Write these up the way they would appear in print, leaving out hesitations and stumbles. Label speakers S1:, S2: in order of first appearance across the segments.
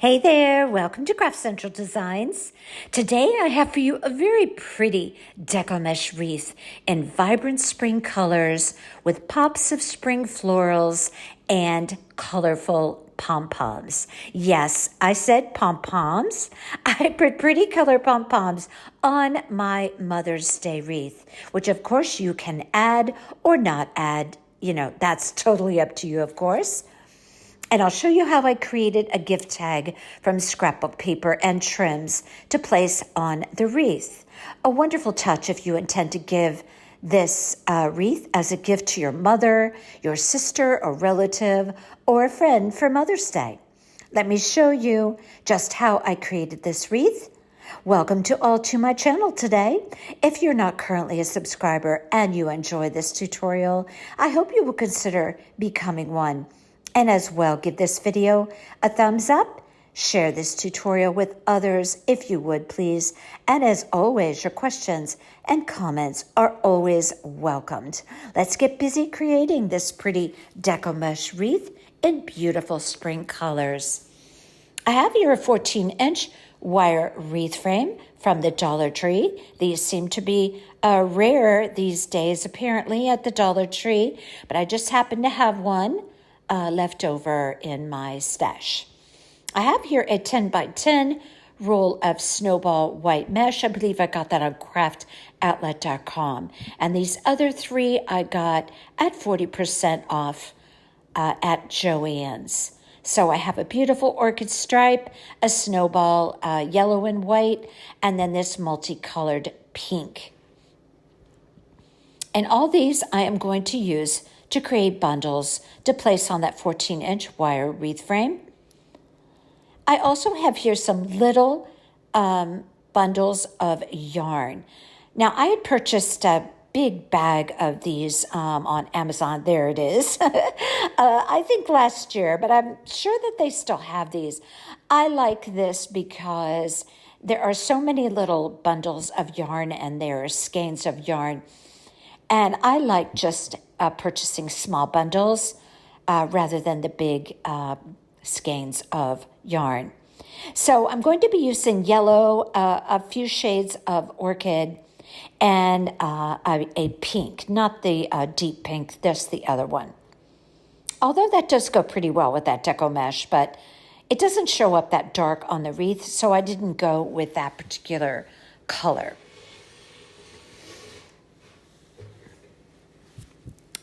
S1: Hey there, welcome to Craft Central Designs. Today I have for you a very pretty deco mesh wreath in vibrant spring colors with pops of spring florals and colorful pom-poms. Yes, I said pom-poms. I put pretty color pom-poms on my Mother's Day wreath, which of course you can add or not add. That's totally up to you, of course. And I'll show you how I created a gift tag from scrapbook paper and trims to place on the wreath. A wonderful touch if you intend to give this wreath as a gift to your mother, your sister, a relative, or a friend for Mother's Day. Let me show you just how I created this wreath. Welcome to my channel today. If you're not currently a subscriber and you enjoy this tutorial, I hope you will consider becoming one. And as well, give this video a thumbs up, share this tutorial with others if you would, please. And as always, your questions and comments are always welcomed. Let's get busy creating this pretty deco mesh wreath in beautiful spring colors. I have here a 14-inch wire wreath frame from the Dollar Tree. These seem to be rare these days, apparently, at the Dollar Tree, but I just happen to have one left over in my stash. I have here a 10 by 10 roll of snowball white mesh. I believe I got that on craftcentraldesigns.com. And these other three I got at 40% off at Joann's. So I have a beautiful orchid stripe, a snowball yellow and white, and then this multicolored pink. And all these I am going to use to create bundles to place on that 14-inch wire wreath frame. I also have here some little bundles of yarn. Now, I had purchased a big bag of these on Amazon. There it is. I think last year, but I'm sure that they still have these. I like this because there are so many little bundles of yarn and there are skeins of yarn. And I like just purchasing small bundles rather than the big skeins of yarn. So I'm going to be using yellow, a few shades of orchid, and a pink, not the deep pink, just the other one. Although that does go pretty well with that deco mesh, but it doesn't show up that dark on the wreath, so I didn't go with that particular color.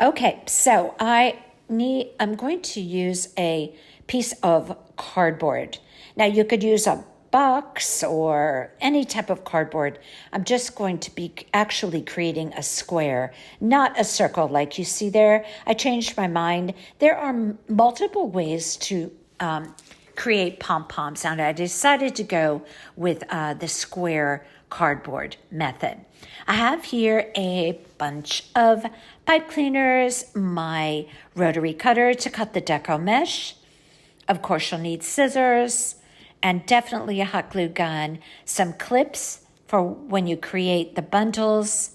S1: Okay, so I'm going to use a piece of cardboard. Now you could use a box or any type of cardboard. I'm just going to be actually creating a square, not a circle like you see there. I changed my mind. There are multiple ways to create pom-poms, and I decided to go with the square cardboard method. I have here a bunch of pipe cleaners, my rotary cutter to cut the deco mesh. Of course, you'll need scissors and definitely a hot glue gun, some clips for when you create the bundles.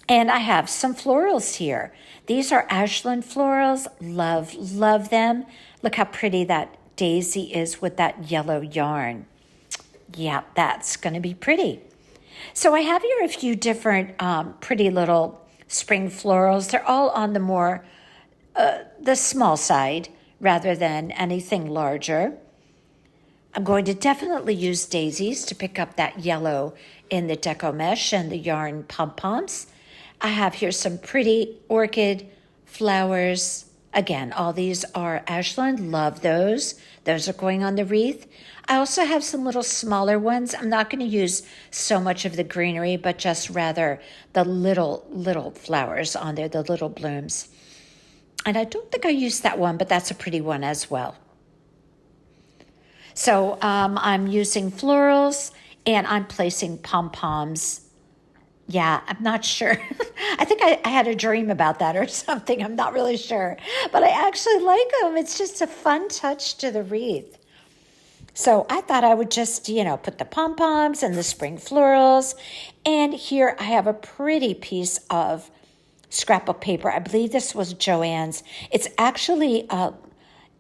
S1: And I have some florals here. These are Ashland florals. Love them. Look how pretty that daisy is with that yellow yarn. Yeah, that's going to be pretty. So I have here a few different pretty little spring florals. They're all on the more, the small side rather than anything larger. I'm going to definitely use daisies to pick up that yellow in the deco mesh and the yarn pom-poms. I have here some pretty orchid flowers. Again, all these are Ashland. Love those. Those are going on the wreath. I also have some little smaller ones. I'm not going to use so much of the greenery, but just rather the little flowers on there, the little blooms. And I don't think I used that one, but that's a pretty one as well. So I'm using florals and I'm placing pom-poms. Yeah, I'm not sure. I think I had a dream about that or something. I'm not really sure. But I actually like them. It's just a fun touch to the wreath. So I thought I would just, put the pom-poms and the spring florals. And here I have a pretty piece of scrapbook paper. I believe this was Joann's. It's actually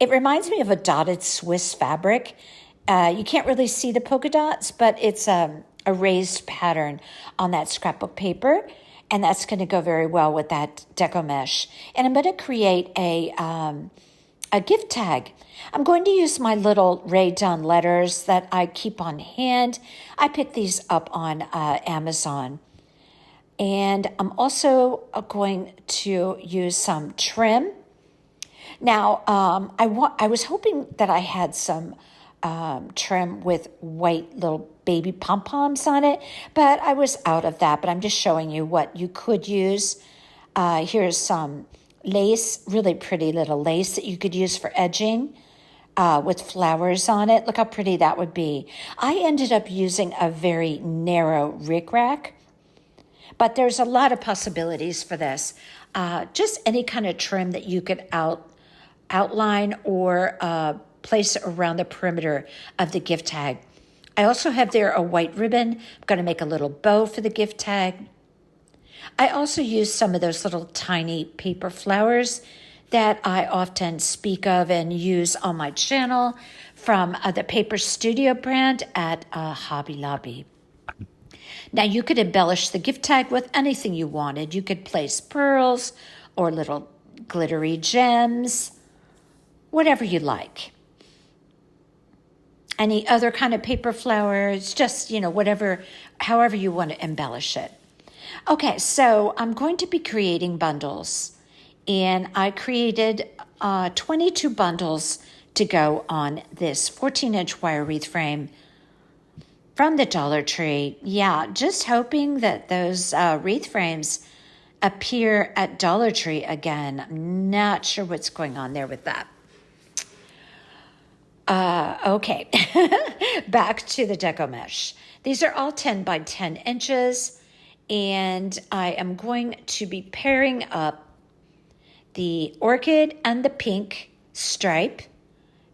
S1: It reminds me of a dotted Swiss fabric. You can't really see the polka dots, but it's a raised pattern on that scrapbook paper, and that's going to go very well with that deco mesh. And I'm going to create a gift tag. I'm going to use my little Rae Dunn letters that I keep on hand. I picked these up on Amazon. And I'm also going to use some trim. Now, I was hoping that I had some trim with white little baby pom-poms on it, but I was out of that. But I'm just showing you what you could use. Here's some lace, really pretty little lace that you could use for edging with flowers on it. Look how pretty that would be. I ended up using a very narrow rickrack, but there's a lot of possibilities for this. Just any kind of trim that you could outline or place around the perimeter of the gift tag. I also have there a white ribbon. I'm going to make a little bow for the gift tag. I also use some of those little tiny paper flowers that I often speak of and use on my channel from the Paper Studio brand at Hobby Lobby. Now you could embellish the gift tag with anything you wanted. You could place pearls or little glittery gems, whatever you like. Any other kind of paper flowers, just, whatever, however you want to embellish it. Okay, so I'm going to be creating bundles, and I created 22 bundles to go on this 14-inch wire wreath frame from the Dollar Tree. Yeah, just hoping that those wreath frames appear at Dollar Tree again. I'm not sure what's going on there with that. Okay, back to the deco mesh. These are all 10 by 10 inches. And I am going to be pairing up the orchid and the pink stripe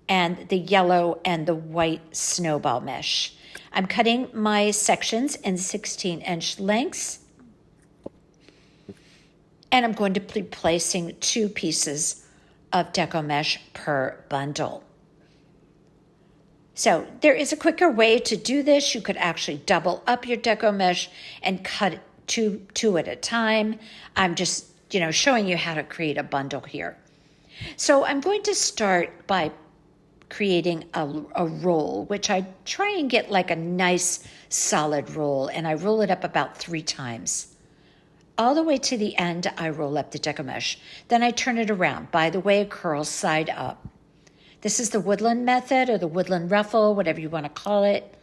S1: and the yellow and the white snowball mesh. I'm cutting my sections in 16-inch lengths. And I'm going to be placing 2 pieces of deco mesh per bundle. So there is a quicker way to do this. You could actually double up your deco mesh and cut two at a time. I'm just, showing you how to create a bundle here. So I'm going to start by creating a roll, which I try and get like a nice solid roll, and I roll it up about 3 times. All the way to the end, I roll up the deco mesh. Then I turn it around. By the way, it curls side up. This is the woodland method or the woodland ruffle, whatever you want to call it.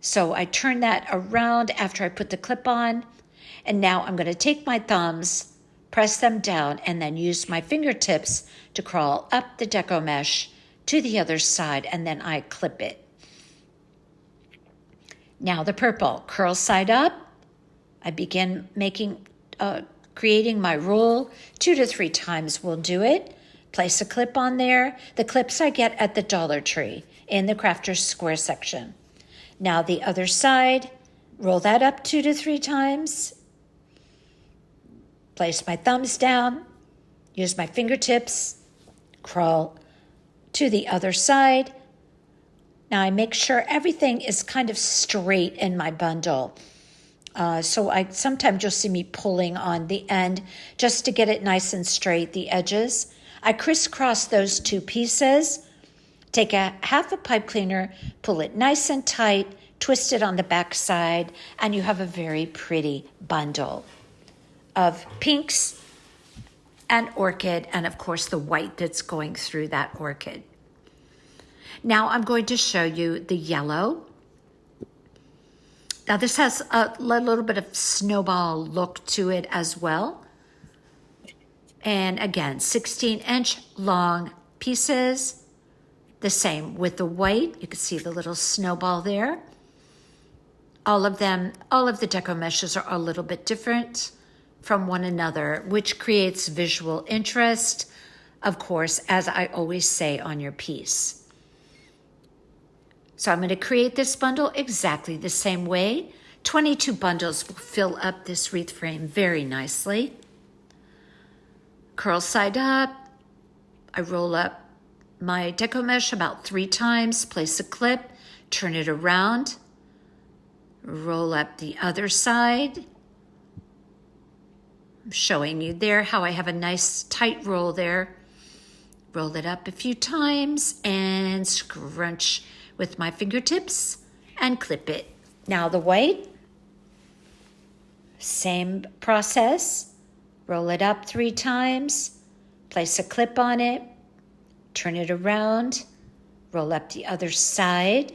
S1: So I turn that around after I put the clip on. And now I'm going to take my thumbs, press them down, and then use my fingertips to crawl up the deco mesh to the other side, and then I clip it. Now the purple, curl side up. I begin creating my roll. 2 to 3 times will do it. Place a clip on there. The clips I get at the Dollar Tree in the Crafter's Square section. Now the other side, roll that up 2 to 3 times. Place my thumbs down, use my fingertips, crawl to the other side. Now I make sure everything is kind of straight in my bundle. So sometimes you'll see me pulling on the end just to get it nice and straight, the edges. I crisscross those 2 pieces, take a half a pipe cleaner, pull it nice and tight, twist it on the back side, and you have a very pretty bundle of pinks and orchid, and of course the white that's going through that orchid. Now I'm going to show you the yellow. Now this has a little bit of snowball look to it as well. And again, 16-inch long pieces. The same with the white. You can see the little snowball there. All of the deco meshes are a little bit different from one another, which creates visual interest, of course, as I always say on your piece. So I'm going to create this bundle exactly the same way. 22 bundles will fill up this wreath frame very nicely. Curl side up. I roll up my deco mesh about 3 times, place a clip, turn it around, roll up the other side. I'm showing you there how I have a nice tight roll there. Roll it up a few times and scrunch with my fingertips and clip it. Now the white, same process. Roll it up 3 times, place a clip on it, turn it around, roll up the other side.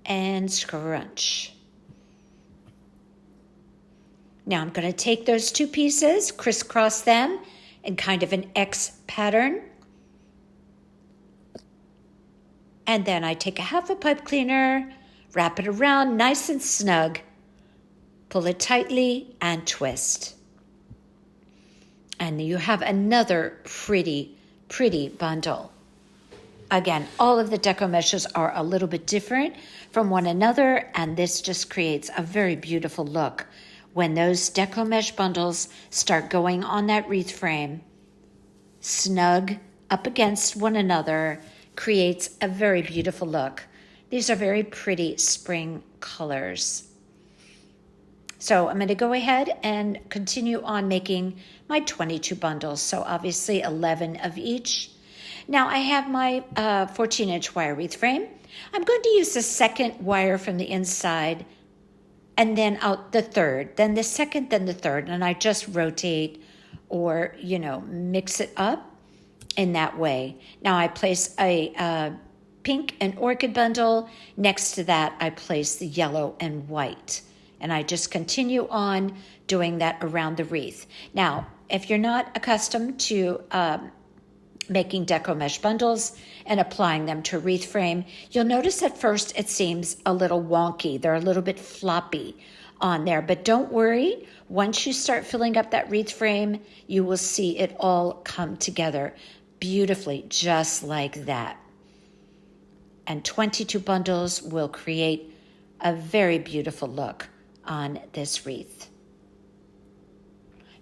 S1: And scrunch. Now I'm going to take those 2 pieces, crisscross them in kind of an X pattern. And then I take a half a pipe cleaner, wrap it around nice and snug, pull it tightly and twist. And you have another pretty, pretty bundle. Again, all of the deco meshes are a little bit different from one another, and this just creates a very beautiful look. When those deco mesh bundles start going on that wreath frame, snug up against one another, creates a very beautiful look. These are very pretty spring colors. So I'm going to go ahead and continue on making my 22 bundles. So obviously 11 of each. Now I have my 14-inch wire wreath frame. I'm going to use the second wire from the inside and then out the third, then the second, then the third, and I just rotate or, mix it up in that way. Now I place a pink and orchid bundle. Next to that, I place the yellow and white. And I just continue on doing that around the wreath. Now, if you're not accustomed to making deco mesh bundles and applying them to a wreath frame, you'll notice at first it seems a little wonky. They're a little bit floppy on there, but don't worry. Once you start filling up that wreath frame, you will see it all come together beautifully, just like that. And 22 bundles will create a very beautiful look on this wreath.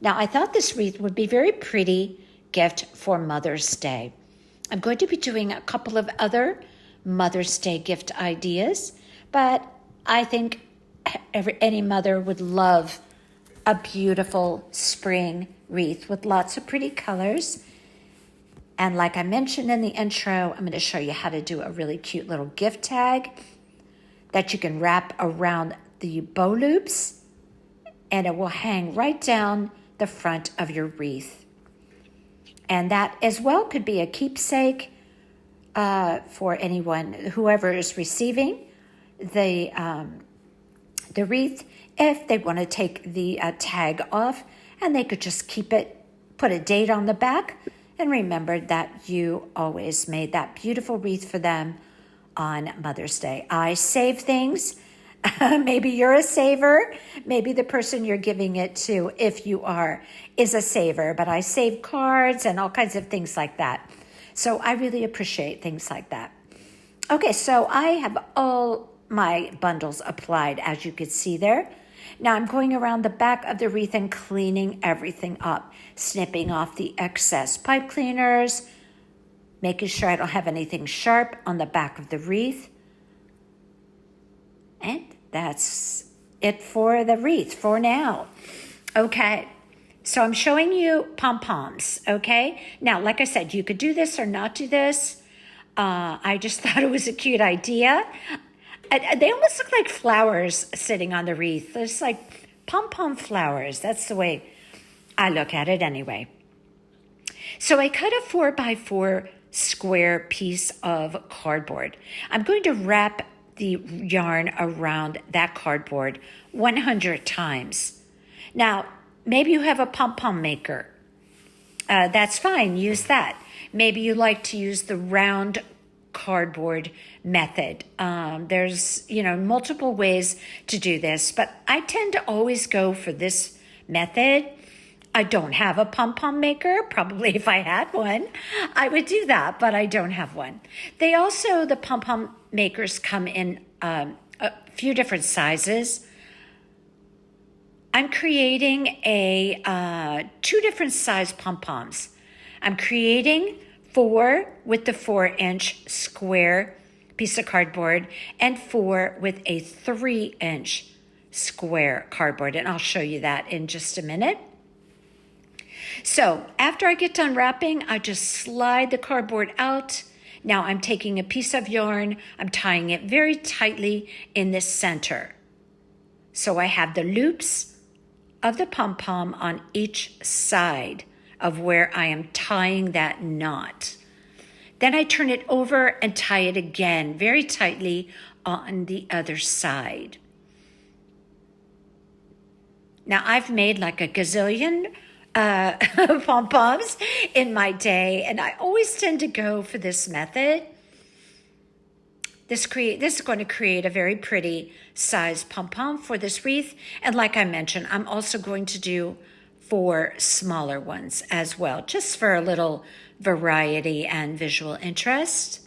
S1: Now, I thought this wreath would be very pretty gift for Mother's Day. I'm going to be doing a couple of other Mother's Day gift ideas, but I think any mother would love a beautiful spring wreath with lots of pretty colors. And like I mentioned in the intro, I'm going to show you how to do a really cute little gift tag that you can wrap around the bow loops, and it will hang right down the front of your wreath. And that as well could be a keepsake for anyone, whoever is receiving the wreath, if they want to take the tag off, and they could just keep it, put a date on the back, and remember that you always made that beautiful wreath for them on Mother's Day. I save things. Maybe you're a saver. Maybe the person you're giving it to, if you are, is a saver. But I save cards and all kinds of things like that. So I really appreciate things like that. Okay, so I have all my bundles applied, as you can see there. Now I'm going around the back of the wreath and cleaning everything up, snipping off the excess pipe cleaners, making sure I don't have anything sharp on the back of the wreath. And that's it for the wreath for now. Okay, so I'm showing you pom-poms, okay? Now, like I said, you could do this or not do this. I just thought it was a cute idea. They almost look like flowers sitting on the wreath. It's like pom-pom flowers. That's the way I look at it anyway. So I cut a 4x4 square piece of cardboard. I'm going to wrap the yarn around that cardboard 100 times. Now, maybe you have a pom-pom maker. That's fine, use that. Maybe you like to use the round cardboard method. There's, multiple ways to do this, but I tend to always go for this method. I don't have a pom-pom maker. Probably if I had one, I would do that, but I don't have one. The pom-pom makers come in a few different sizes. I'm creating two different size pom-poms. I'm creating 4 with the 4-inch square piece of cardboard and 4 with a 3-inch square cardboard. And I'll show you that in just a minute. So after I get done wrapping, I just slide the cardboard out. Now I'm taking a piece of yarn, I'm tying it very tightly in the center. So I have the loops of the pom-pom on each side of where I am tying that knot. Then I turn it over and tie it again very tightly on the other side. Now I've made like a gazillion pom-poms in my day, and I always tend to go for this method. This is going to create a very pretty size pom-pom for this wreath. And like I mentioned, I'm also going to do 4 smaller ones as well, just for a little variety and visual interest.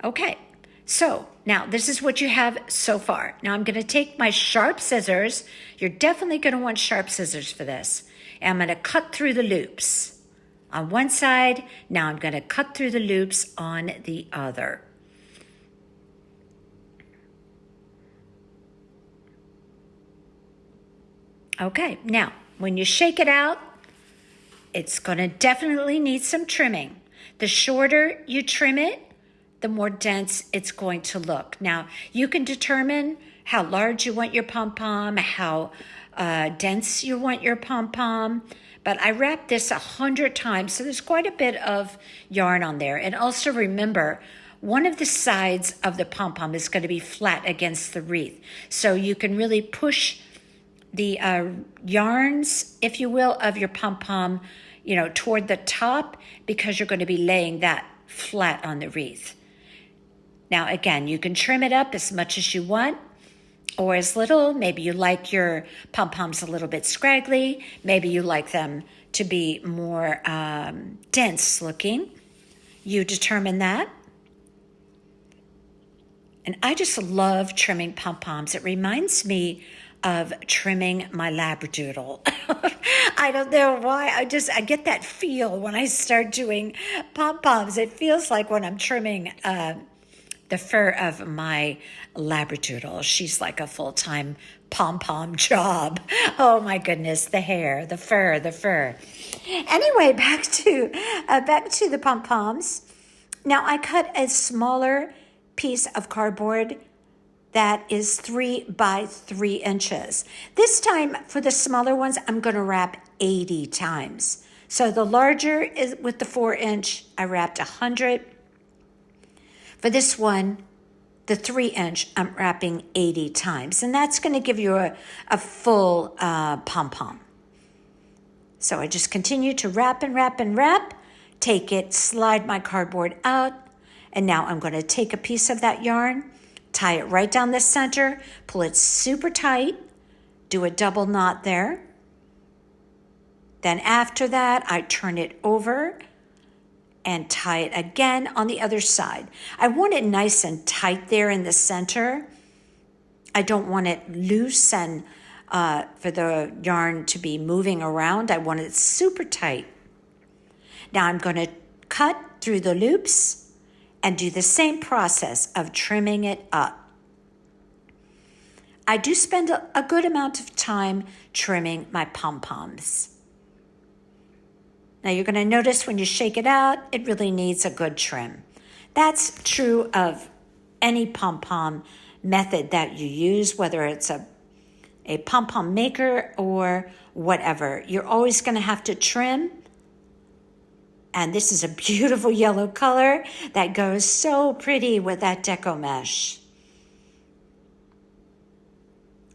S1: Okay, so now this is what you have so far. Now I'm going to take my sharp scissors. You're definitely going to want sharp scissors for this. And I'm going to cut through the loops on one side. Now I'm going to cut through the loops on the other. Okay, now when you shake it out, it's going to definitely need some trimming. The shorter you trim it, the more dense it's going to look. Now, you can determine how large you want your pom-pom, how dense you want your pom-pom, but I wrapped this 100 times, so there's quite a bit of yarn on there. And also remember, one of the sides of the pom-pom is going to be flat against the wreath, so you can really push the yarns, if you will, of your pom-pom, toward the top, because you're going to be laying that flat on the wreath. Now, again, you can trim it up as much as you want or as little. Maybe you like your pom-poms a little bit scraggly. Maybe you like them to be more dense looking. You determine that. And I just love trimming pom-poms. It reminds me of trimming my Labradoodle. I don't know why. I get that feel when I start doing pom-poms. It feels like when I'm trimming the fur of my Labradoodle. She's like a full-time pom-pom job. Oh my goodness, the hair, the fur. Anyway, back to the pom-poms. Now I cut a smaller piece of cardboard that is 3 by 3 inches. This time for the smaller ones, I'm going to wrap 80 times. So the larger is with the 4-inch, I wrapped 100. For this one, the 3-inch, I'm wrapping 80 times. And that's going to give you a full pom-pom. So I just continue to wrap and wrap and wrap. Take it, slide my cardboard out. And now I'm going to take a piece of that yarn, tie it right down the center, pull it super tight, do a double knot there. Then after that, I turn it over and tie it again on the other side. I want it nice and tight there in the center. I don't want it loose and for the yarn to be moving around. I want it super tight. Now I'm going to cut through the loops and do the same process of trimming it up. I do spend a good amount of time trimming my pom-poms. Now you're going to notice when you shake it out, it really needs a good trim. That's true of any pom-pom method that you use, whether it's a pom-pom maker or whatever. You're always going to have to trim. And this is a beautiful yellow color that goes so pretty with that Deco mesh.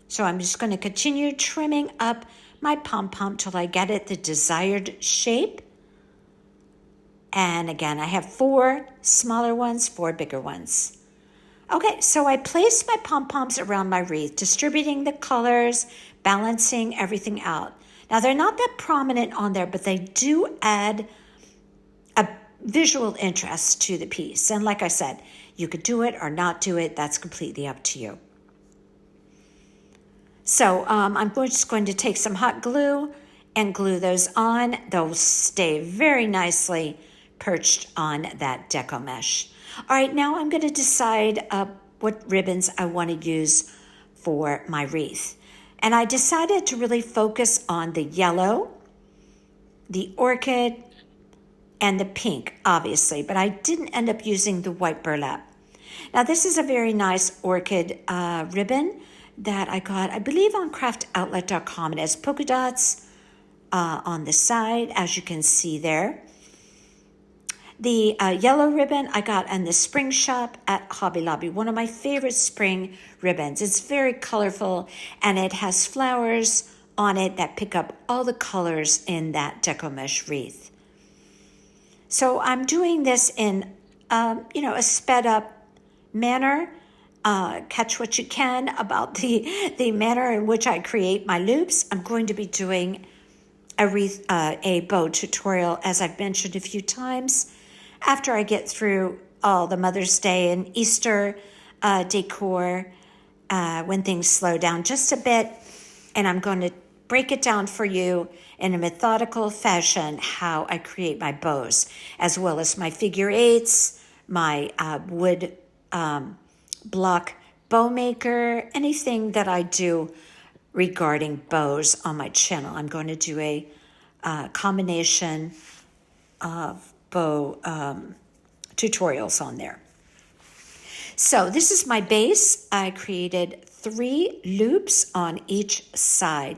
S1: So I'm just going to continue trimming up my pom-pom till I get it the desired shape. And again, I have 4 smaller ones, 4 bigger ones. Okay, so I place my pom-poms around my wreath, distributing the colors, balancing everything out. Now, they're not that prominent on there, but they do add a visual interest to the piece. And like I said, you could do it or not do it. That's completely up to you. So I'm just going to take some hot glue and glue those on. They'll stay very nicely perched on that deco mesh. All right, now I'm going to decide what ribbons I want to use for my wreath. And I decided to really focus on the yellow, the orchid, and the pink, obviously, but I didn't end up using the white burlap. Now, this is a very nice orchid ribbon that I got, I believe, on craftcentraldesigns. It has polka dots on the side, as you can see there. The yellow ribbon I got in the spring shop at Hobby Lobby, one of my favorite spring ribbons. It's very colorful, and it has flowers on it that pick up all the colors in that deco mesh wreath. So I'm doing this in, a sped up manner. Catch what you can about the manner in which I create my loops. I'm going to be doing a bow tutorial, as I've mentioned a few times, after I get through all the Mother's Day and Easter decor, when things slow down just a bit. And I'm going to break it down for you in a methodical fashion how I create my bows, as well as my figure eights, my wood block bow maker, anything that I do regarding bows on my channel. I'm going to do a combination of bow tutorials on there. So this is my base. I created 3 loops on each side,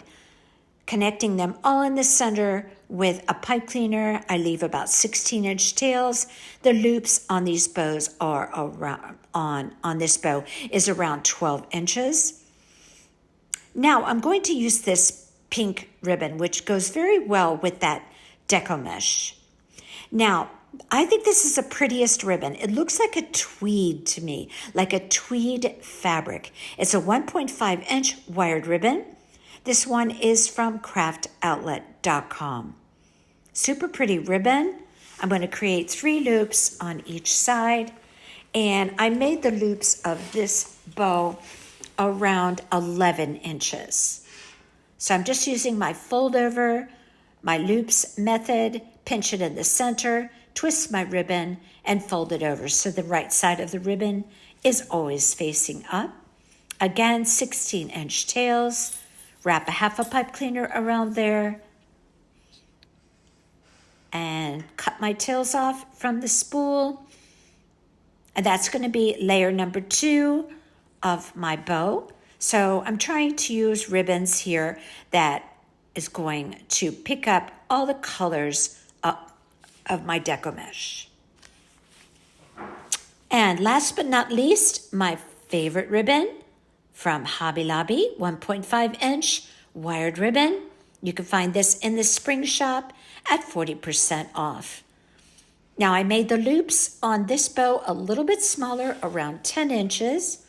S1: connecting them all in the center with a pipe cleaner. I leave about 16-inch tails. The loops on these bows are around, on this bow is around 12 inches. Now I'm going to use this pink ribbon, which goes very well with that deco mesh. Now, I think this is the prettiest ribbon. It looks like a tweed to me, like a tweed fabric. It's a 1.5-inch wired ribbon. This one is from craftcentraldesigns.com. Super pretty ribbon. I'm going to create 3 loops on each side. And I made the loops of this bow around 11 inches. So I'm just using my fold over, my loops method, pinch it in the center, twist my ribbon, and fold it over so the right side of the ribbon is always facing up. Again, 16-inch tails. Wrap a half a pipe cleaner around there and cut my tails off from the spool. And that's going to be layer number 2 of my bow. So I'm trying to use ribbons here that is going to pick up all the colors of my deco mesh. And last but not least, my favorite ribbon from Hobby Lobby, 1.5-inch wired ribbon. You can find this in the spring shop at 40% off. Now I made the loops on this bow a little bit smaller, around 10 inches.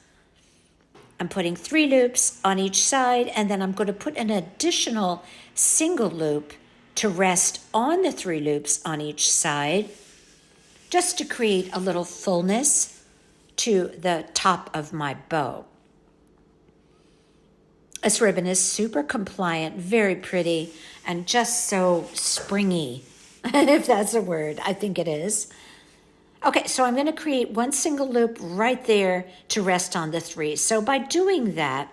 S1: I'm putting 3 loops on each side, and then I'm going to put an additional single loop to rest on the 3 loops on each side, just to create a little fullness to the top of my bow. This ribbon is super compliant, very pretty, and just so springy, if that's a word. I think it is. Okay, so I'm going to create 1 single loop right there to rest on the 3. So by doing that,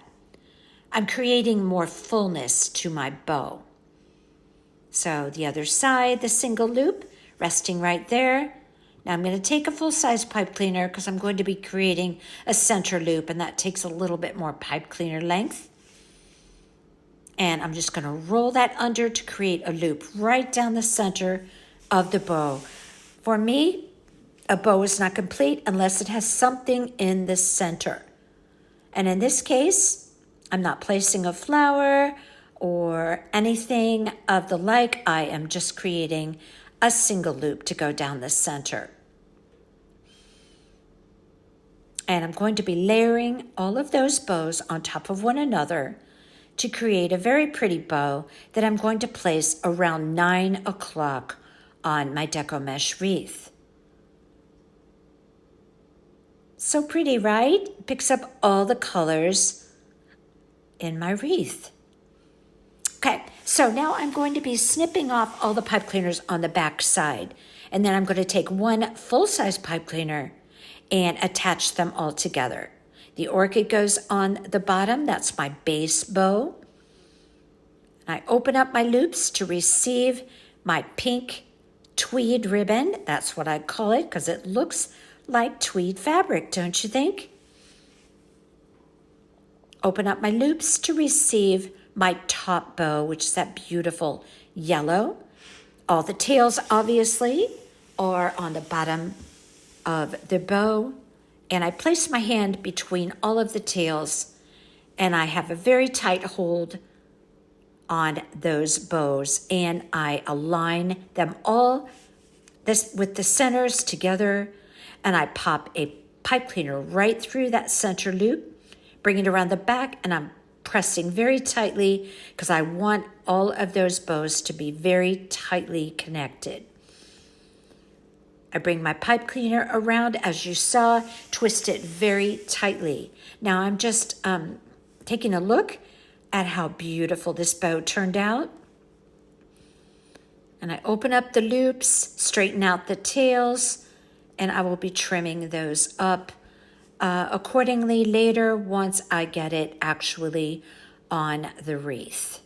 S1: I'm creating more fullness to my bow. So the other side, the single loop, resting right there. Now I'm going to take a full-size pipe cleaner because I'm going to be creating a center loop, and that takes a little bit more pipe cleaner length. And I'm just going to roll that under to create a loop right down the center of the bow. For me, a bow is not complete unless it has something in the center. And in this case, I'm not placing a flower or anything of the like. I am just creating a single loop to go down the center. And I'm going to be layering all of those bows on top of one another to create a very pretty bow that I'm going to place around 9 o'clock on my deco mesh wreath. So pretty, right? Picks up all the colors in my wreath. Okay, so now I'm going to be snipping off all the pipe cleaners on the back side. And then I'm going to take one full-size pipe cleaner and attach them all together. The orchid goes on the bottom. That's my base bow. I open up my loops to receive my pink tweed ribbon. That's what I call it because it looks like tweed fabric, don't you think? Open up my loops to receive my top bow, which is that beautiful yellow. All the tails, obviously, are on the bottom of the bow. And I place my hand between all of the tails, and I have a very tight hold on those bows, and I align them all with the centers together, and I pop a pipe cleaner right through that center loop, bring it around the back, and I'm pressing very tightly because I want all of those bows to be very tightly connected. I bring my pipe cleaner around, as you saw, twist it very tightly. Now I'm just taking a look at how beautiful this bow turned out. And I open up the loops, straighten out the tails, and I will be trimming those up accordingly later once I get it actually on the wreath.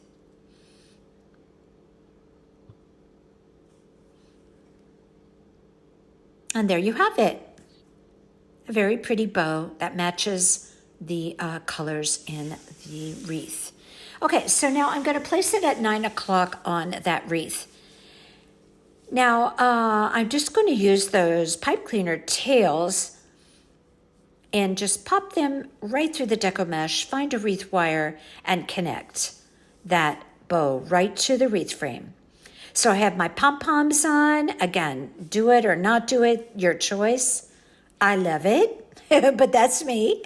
S1: And there you have it. A very pretty bow that matches the colors in the wreath. Okay, so now I'm going to place it at 9 o'clock on that wreath. Now, I'm just going to use those pipe cleaner tails and just pop them right through the deco mesh, find a wreath wire, and connect that bow right to the wreath frame. So I have my pom-poms on. Again, do it or not do it, your choice. I love it, but that's me.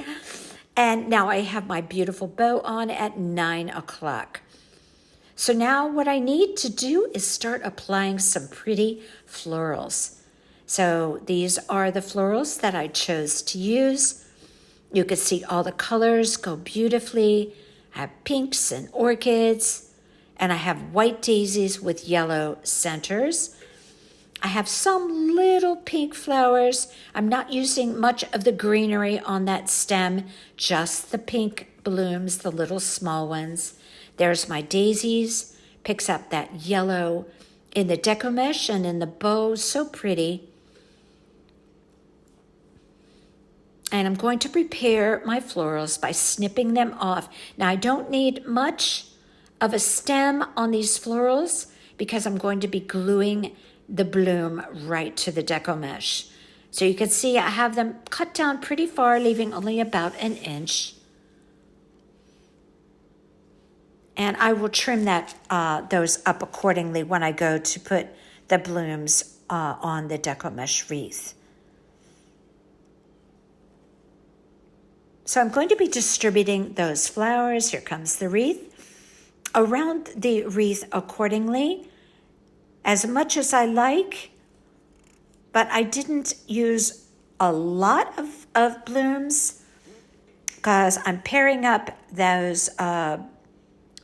S1: And now I have my beautiful bow on at 9 o'clock. So now what I need to do is start applying some pretty florals. So these are the florals that I chose to use. You can see all the colors go beautifully. I have pinks and orchids, and I have white daisies with yellow centers. I have some little pink flowers. I'm not using much of the greenery on that stem, just the pink blooms, the little small ones. There's my daisies, picks up that yellow in the deco mesh and in the bow, so pretty. And I'm going to prepare my florals by snipping them off. Now I don't need much of a stem on these florals because I'm going to be gluing the bloom right to the deco mesh. So you can see I have them cut down pretty far, leaving only about an inch. And I will trim those up accordingly when I go to put the blooms on the deco mesh wreath. So I'm going to be distributing those flowers. Here comes the wreath. Around the wreath accordingly, as much as I like, but I didn't use a lot of blooms because I'm pairing up those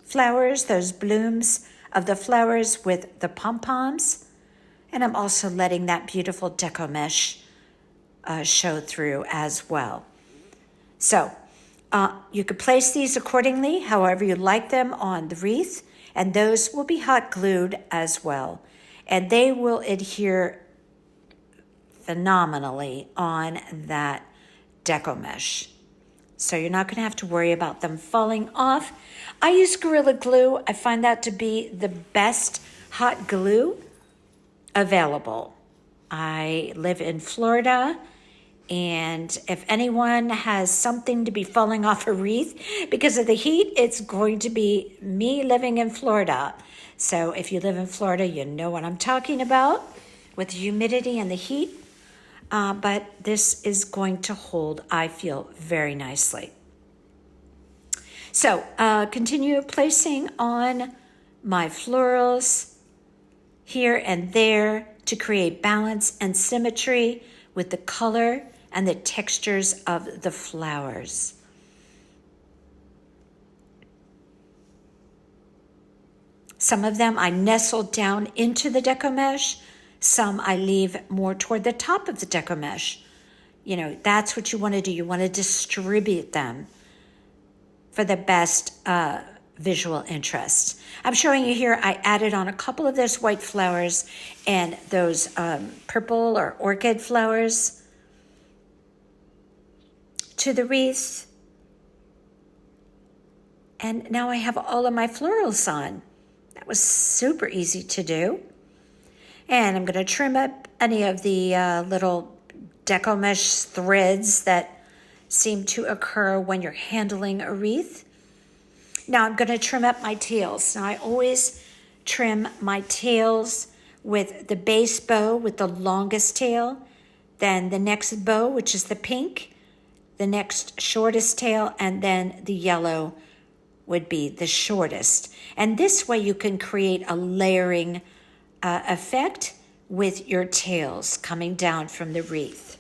S1: flowers, those blooms of the flowers with the pom-poms, and I'm also letting that beautiful deco mesh show through as well. So you could place these accordingly, however you like them on the wreath, and those will be hot glued as well. And they will adhere phenomenally on that deco mesh. So you're not going to have to worry about them falling off. I use Gorilla Glue. I find that to be the best hot glue available. I live in Florida, and if anyone has something to be falling off a wreath because of the heat, it's going to be me living in Florida. So if you live in Florida, you know what I'm talking about with the humidity and the heat. But this is going to hold, I feel, very nicely. So continue placing on my florals here and there to create balance and symmetry with the color and the textures of the flowers. Some of them I nestled down into the deco mesh. Some I leave more toward the top of the deco mesh. You know, that's what you want to do. You want to distribute them for the best visual interest. I'm showing you here, I added on a couple of those white flowers and those purple or orchid flowers to the wreath. And now I have all of my florals on. That was super easy to do. And I'm going to trim up any of the little deco mesh threads that seem to occur when you're handling a wreath. Now I'm going to trim up my tails. Now I always trim my tails with the base bow with the longest tail, then the next bow, which is the pink, the next shortest tail, and then the yellow would be the shortest. And this way you can create a layering effect with your tails coming down from the wreath.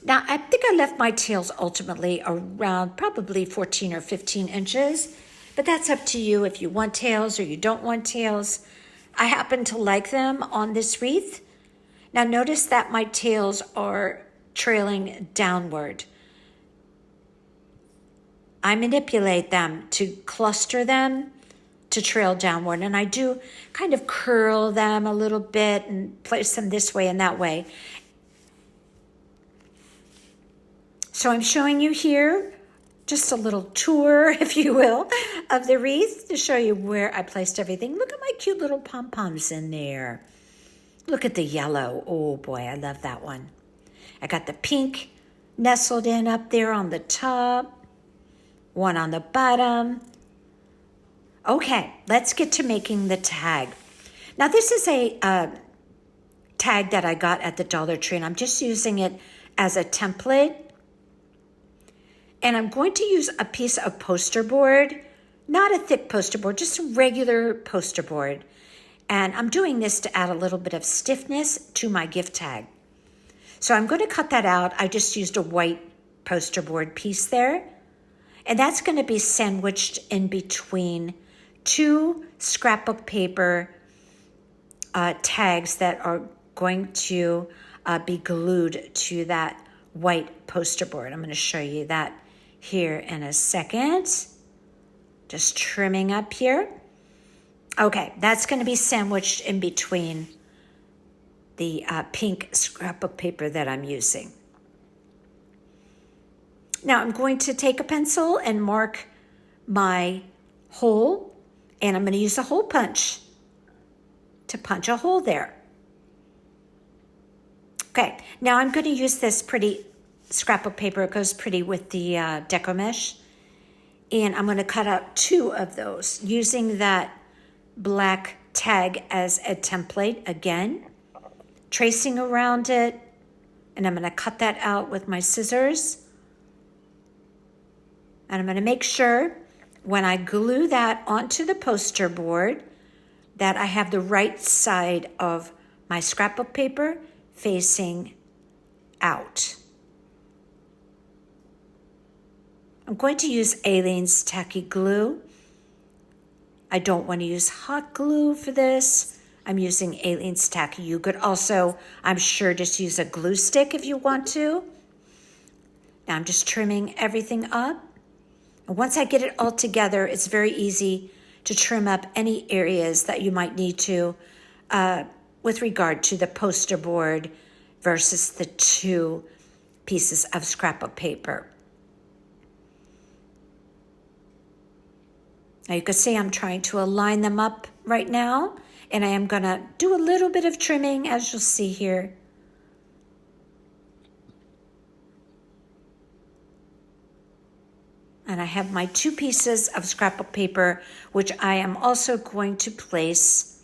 S1: Now, I think I left my tails ultimately around probably 14 or 15 inches, but that's up to you if you want tails or you don't want tails. I happen to like them on this wreath. Now, notice that my tails are trailing downward. I manipulate them to cluster them to trail downward, and I do kind of curl them a little bit and place them this way and that way. So I'm showing you here just a little tour, if you will, of the wreath to show you where I placed everything. Look at my cute little pom-poms in there. Look at the yellow. Oh boy, I love that one. I got the pink nestled in up there on the top, one on the bottom. Okay, let's get to making the tag. Now this is a tag that I got at the Dollar Tree, and I'm just using it as a template. And I'm going to use a piece of poster board, not a thick poster board, just a regular poster board. And I'm doing this to add a little bit of stiffness to my gift tag. So I'm going to cut that out. I just used a white poster board piece there. And that's going to be sandwiched in between two scrapbook paper tags that are going to be glued to that white poster board. I'm going to show you that here in a second. Just trimming up here. Okay, that's going to be sandwiched in between the pink scrapbook paper that I'm using. Now I'm going to take a pencil and mark my hole, and I'm going to use a hole punch to punch a hole there. Okay, now I'm going to use this pretty scrapbook paper. It goes pretty with the deco mesh. And I'm going to cut out two of those using that black tag as a template again, tracing around it, and I'm going to cut that out with my scissors. And I'm going to make sure when I glue that onto the poster board that I have the right side of my scrapbook paper facing out. I'm going to use Aleene's tacky glue. I don't want to use hot glue for this. I'm using Aleene's tacky. You could also, I'm sure, just use a glue stick if you want to. Now I'm just trimming everything up. And once I get it all together, it's very easy to trim up any areas that you might need to with regard to the poster board versus the two pieces of scrapbook paper. Now you can see I'm trying to align them up right now, and I am going to do a little bit of trimming, as you'll see here. And I have my two pieces of scrapbook paper, which I am also going to place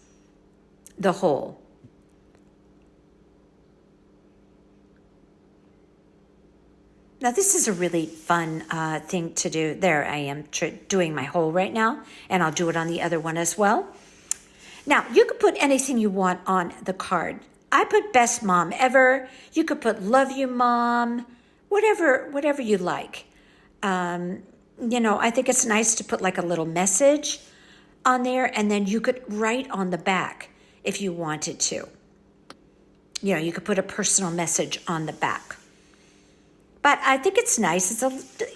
S1: the hole. Now this is a really fun thing to do. There I am doing my hole right now, and I'll do it on the other one as well. Now you could put anything you want on the card. I put best mom ever. You could put love you mom, whatever you like. You know, I think it's nice to put like a little message on there, and then you could write on the back if you wanted to. You know, you could put a personal message on the back. But I think it's nice.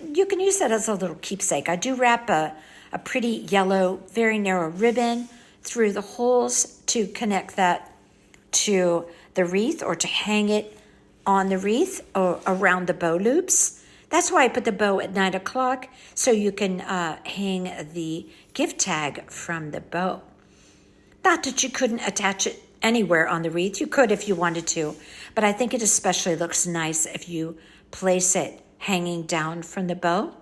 S1: You can use that as a little keepsake. I do wrap a pretty yellow, very narrow ribbon through the holes to connect that to the wreath or to hang it on the wreath or around the bow loops. That's why I put the bow at 9 o'clock, so you can hang the gift tag from the bow. Not that you couldn't attach it anywhere on the wreath. You could if you wanted to, but I think it especially looks nice if you place it hanging down from the bow.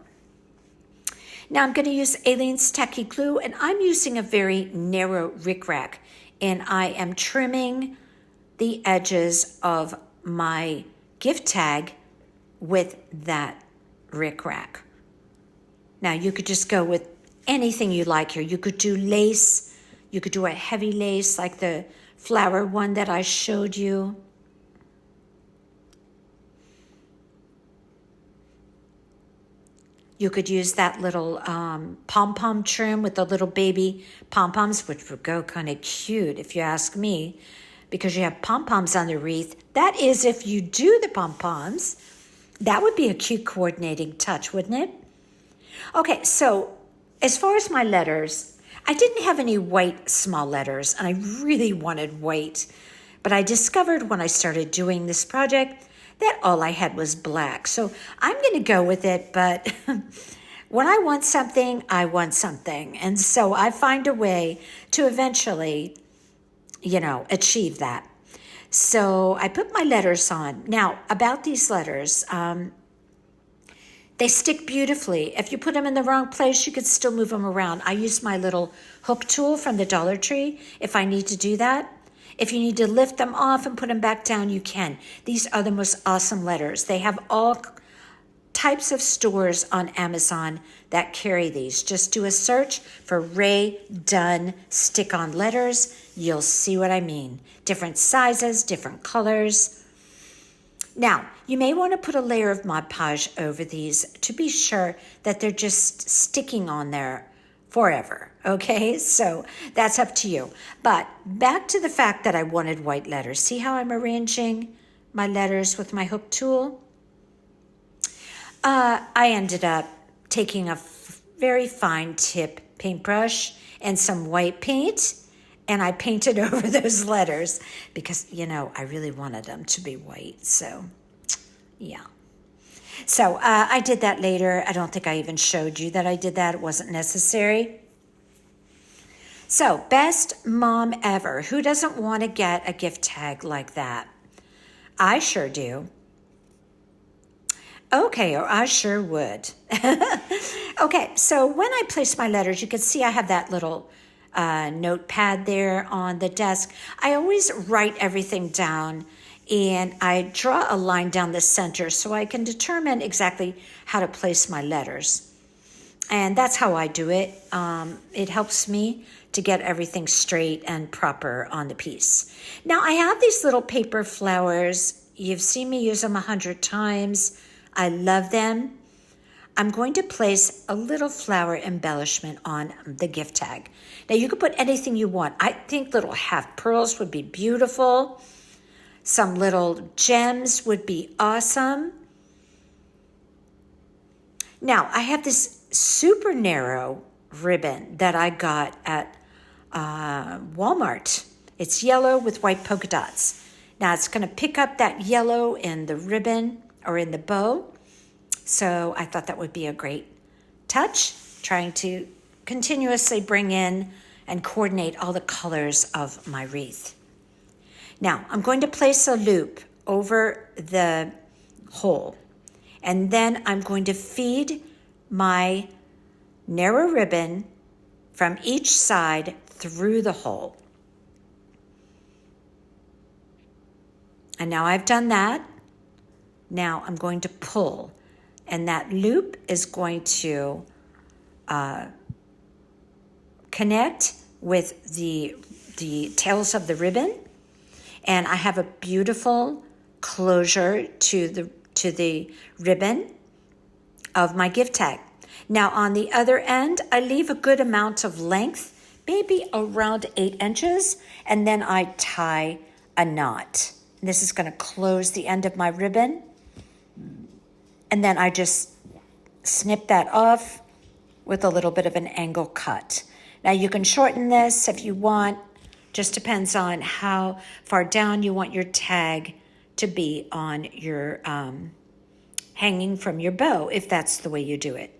S1: Now I'm going to use Aleene's Tacky Glue, and I'm using a very narrow rickrack, and I am trimming the edges of my gift tag with that rickrack. Now you could just go with anything you like here. You could do lace. You could do a heavy lace like the flower one that I showed you. You could use that little Pom Pom trim with the little baby Pom Poms, which would go kind of cute if you ask me, because you have Pom Poms on the wreath. That is, if you do the Pom Poms, that would be a cute coordinating touch, wouldn't it? Okay, so as far as my letters, I didn't have any white small letters, and I really wanted white. But I discovered when I started doing this project that all I had was black. So I'm going to go with it, but when I want something, I want something. And so I find a way to eventually, achieve that. So I put my letters on. Now, about these letters, they stick beautifully. If you put them in the wrong place, you could still move them around. I use my little hook tool from the Dollar Tree if I need to do that. If you need to lift them off and put them back down, you can. These are the most awesome letters. They have all types of stores on Amazon that carry these. Just do a search for Rae Dunn stick-on letters. You'll see what I mean. Different sizes, different colors. Now, you may want to put a layer of Mod Podge over these to be sure that they're just sticking on there forever, okay? So that's up to you. But back to the fact that I wanted white letters. See how I'm arranging my letters with my hook tool? I ended up taking a very fine tip paintbrush and some white paint, and I painted over those letters because, I really wanted them to be white. So, yeah. So I did that later. I don't think I even showed you that I did that. It wasn't necessary. So, best mom ever. Who doesn't want to get a gift tag like that? I sure do. Okay, or I sure would. Okay, so when I place my letters, you can see I have that little notepad there on the desk. I always write everything down, and I draw a line down the center so I can determine exactly how to place my letters. And that's how I do it. It helps me to get everything straight and proper on the piece. Now, I have these little paper flowers. You've seen me use them 100 times. I love them. I'm going to place a little flower embellishment on the gift tag. Now, you can put anything you want. I think little half pearls would be beautiful. Some little gems would be awesome. Now, I have this super narrow ribbon that I got at Walmart. It's yellow with white polka dots. Now, it's going to pick up that yellow in the ribbon or in the bow. So I thought that would be a great touch, trying to continuously bring in and coordinate all the colors of my wreath. Now, I'm going to place a loop over the hole, and then I'm going to feed my narrow ribbon from each side through the hole. And now I've done that. Now I'm going to pull, and that loop is going to connect with the tails of the ribbon, and I have a beautiful closure to the ribbon of my gift tag. Now on the other end, I leave a good amount of length maybe around 8 inches, and then I tie a knot. This is going to close the end of my ribbon, and then I just snip that off with a little bit of an angle cut. Now you can shorten this if you want, just depends on how far down you want your tag to be on your hanging from your bow, if that's the way you do it.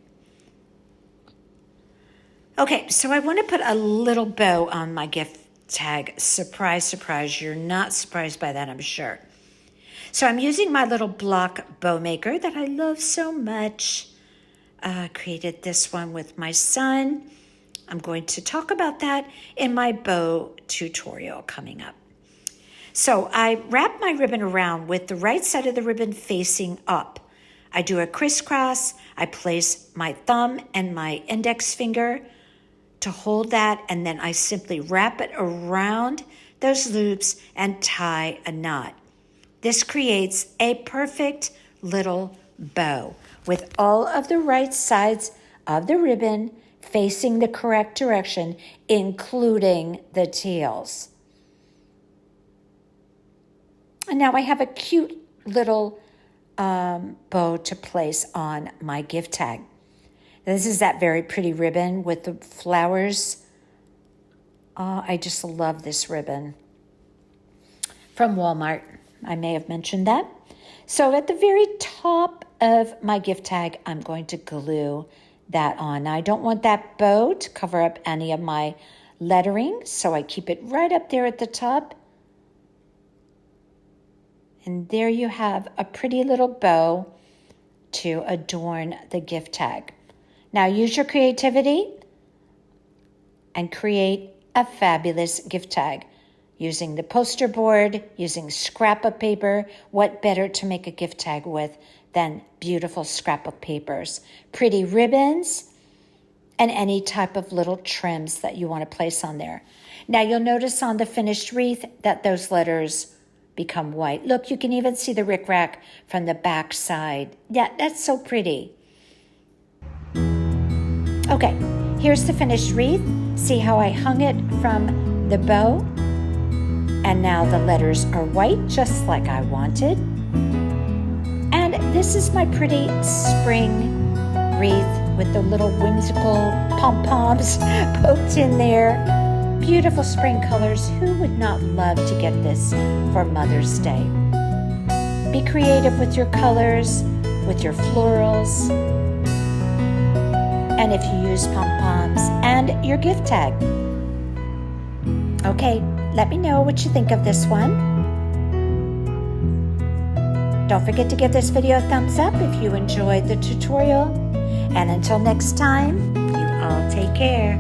S1: Okay, so I want to put a little bow on my gift tag. Surprise, surprise. You're not surprised by that, I'm sure. So I'm using my little block bow maker that I love so much. Created this one with my son. I'm going to talk about that in my bow tutorial coming up. So I wrap my ribbon around with the right side of the ribbon facing up. I do a crisscross. I place my thumb and my index finger to hold that, and then I simply wrap it around those loops and tie a knot. This creates a perfect little bow with all of the right sides of the ribbon facing the correct direction, including the tails. And now I have a cute little bow to place on my gift tag. This is that very pretty ribbon with the flowers. I just love this ribbon. From Walmart, I may have mentioned that. So at the very top of my gift tag, I'm going to glue that on. Now, I don't want that bow to cover up any of my lettering, so I keep it right up there at the top. And there you have a pretty little bow to adorn the gift tag. Now use your creativity and create a fabulous gift tag. Using the poster board, using scrapbook paper, what better to make a gift tag with than beautiful scrapbook papers, pretty ribbons, and any type of little trims that you want to place on there. Now you'll notice on the finished wreath that those letters become white. Look, you can even see the rickrack from the back side. Yeah, that's so pretty. Okay, here's the finished wreath. See how I hung it from the bow? And now the letters are white, just like I wanted. And this is my pretty spring wreath with the little whimsical pom-poms poked in there. Beautiful spring colors. Who would not love to get this for Mother's Day? Be creative with your colors, with your florals, and if you use pom-poms and your gift tag. Okay, let me know what you think of this one. Don't forget to give this video a thumbs up if you enjoyed the tutorial. And until next time, you all take care.